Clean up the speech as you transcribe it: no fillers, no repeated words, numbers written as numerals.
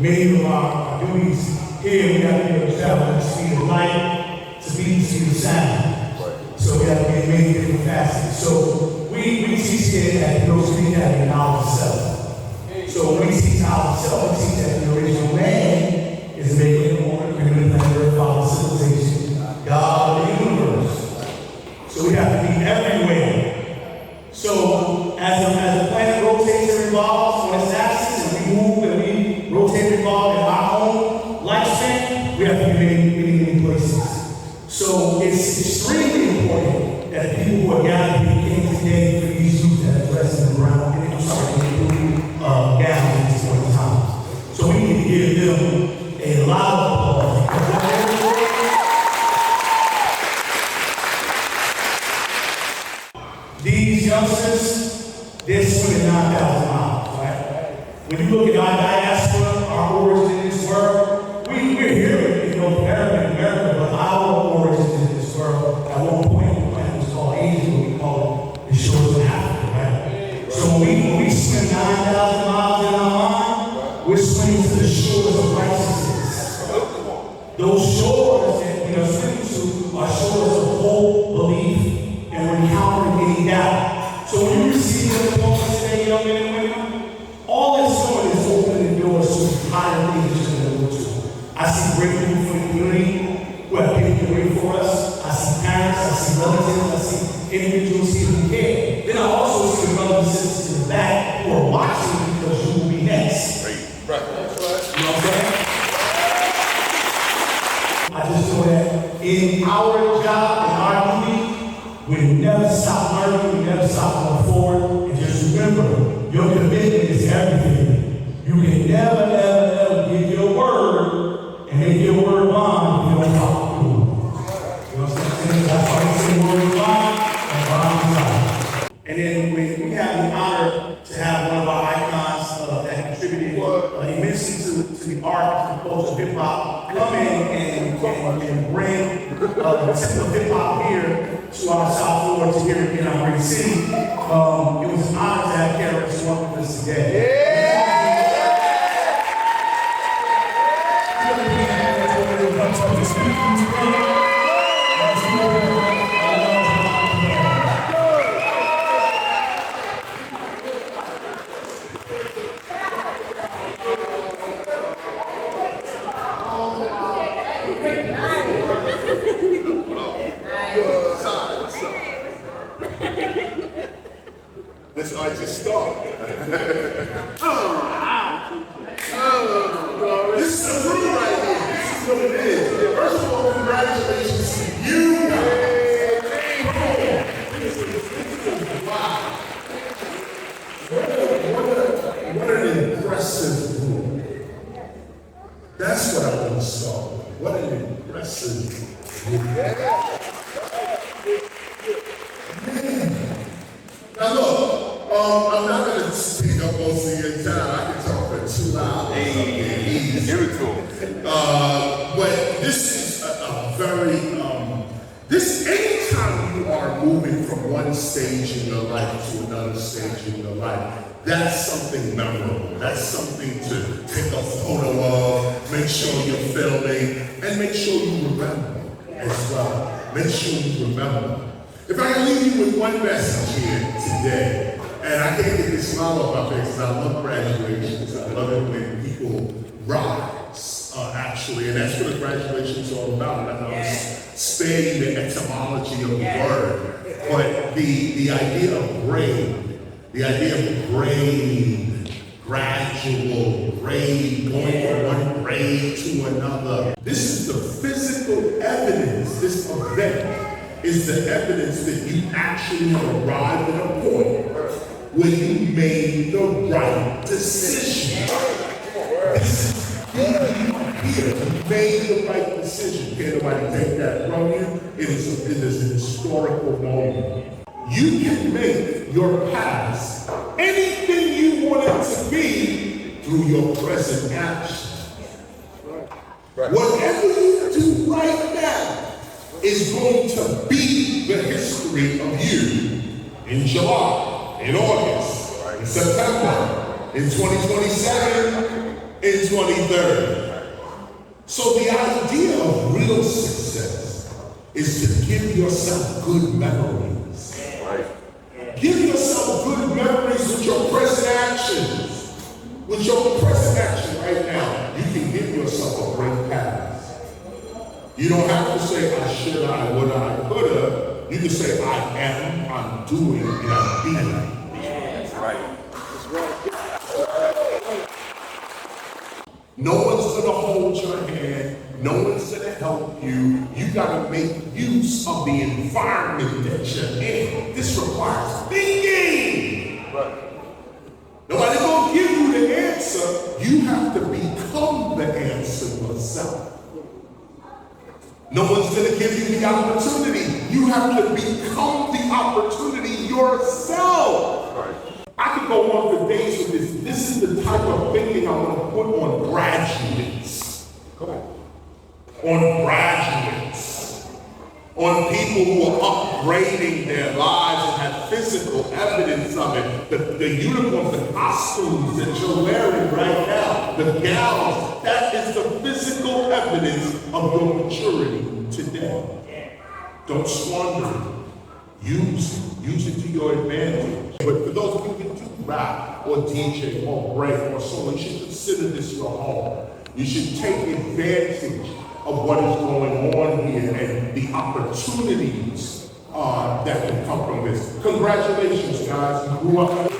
many of our duties here, we have to be able to travel at the speed of light, to beat the speed of sound. So we have to be in many different facets. So we teach here at Middle Street Academy knowledge of self. So when we teach knowledge of self, we teach that the original man is made in order, created by the Father civilization, God of the universe. So we have to be everywhere. So as the planet rotates and revolves on its axis, and we move and we rotate and revolve in our own lifespan, we have to be in many places. So it's extremely important that the people who are gathered here today for these youth that are dressed in the brown, gowns at this point in time. So we need to give them a lot of applause. These youngsters, they're swimming 9,000 miles, right? When you look at our diaspora, our origin in this world, we're here in North America, but our origin in this world, at one point, the planet was called Asia, but we call it the shores of Africa, right? So when we swim 9,000 miles in our mind, we're swimming to the shores of righteousness. Those shores that we are swimming to are shores of hope, belief, and we're encountering any doubt. So when you receive the diploma today, young men and women, all it's doing is opening the doors to higher things that you're going to go to. I see breakthrough for the community who have paved the way for us. I see parents, I see relatives, I see individuals here who care. Then I also see the brothers and sisters in the back who are watching because you will be next. Right. You know what I'm saying? I just know that in our job, in our duty, we never stop learning, we never stop going forward. And just remember, your commitment is everything. You can never, ever give your word and make your word bond if you don't follow through. You know what I'm saying? That's why we say word bond and bond bond. And then we have the honor to have one of our icons that contributed immensely to the art and culture of hip hop come in and bring the tip of hip hop here to our South Florida, to here in our great city. It was an honor to have KRS-One with us today. This I just started. This is the room right here. This is what it is. First of all, congratulations to you. Wow. What an impressive room. That's what I want to start with. What an impressive room. Now look, I'm not going to speak up most of your time. I can talk for 2 hours. Hey, give it to him. But this is a very, anytime you are moving from one stage in your life to another stage in your life, that's something memorable. That's something to take a photo of, make sure you're filming, and make sure you remember as well. Make sure you remember. If I can leave you with one message here today, and I can't get this smile off my face because I love graduations. I love it when people rise, actually, and that's what a graduation is all about. And I know it's spare you the etymology of the word, but the idea of grade, gradual, grade, going from one grade to another. This is the physical evidence, this event is the evidence that you actually arrived at a point where you made the right decision. This is here. You made the right decision. Can't nobody take that from you. It is an historical moment. You can make your past anything you want it to be through your present action. Whatever you do right now is going to be the history of you in July, in August, in September, in 2027, in 2030. So the idea of real success is to give yourself good memories. Give yourself good memories with your present actions. With your present action right now, you can give yourself a great past. You don't have to say, I should, I would, I could have. You can say, I am, I'm doing, and I'm being. That's right. No one's gonna hold your hand. No one's gonna help you. You gotta make use of the environment that you're in. This requires thinking. Nobody's gonna give you the answer. You have to become the answer yourself. No one's gonna give you the opportunity. You have to become the opportunity yourself. I could go on for days with this. This is the type of thinking I'm going to put on graduates. On graduates. On people who are upgrading their lives and have physical evidence of it. The uniforms, the costumes that you're wearing right now, the gowns, that is the physical evidence of your maturity today. Don't squander it. Use it to your advantage. But for those of you who do rap or DJ or break or solo, you should consider this your home. You should take advantage of what is going on here and the opportunities that can come from this. Congratulations, guys. You grew up.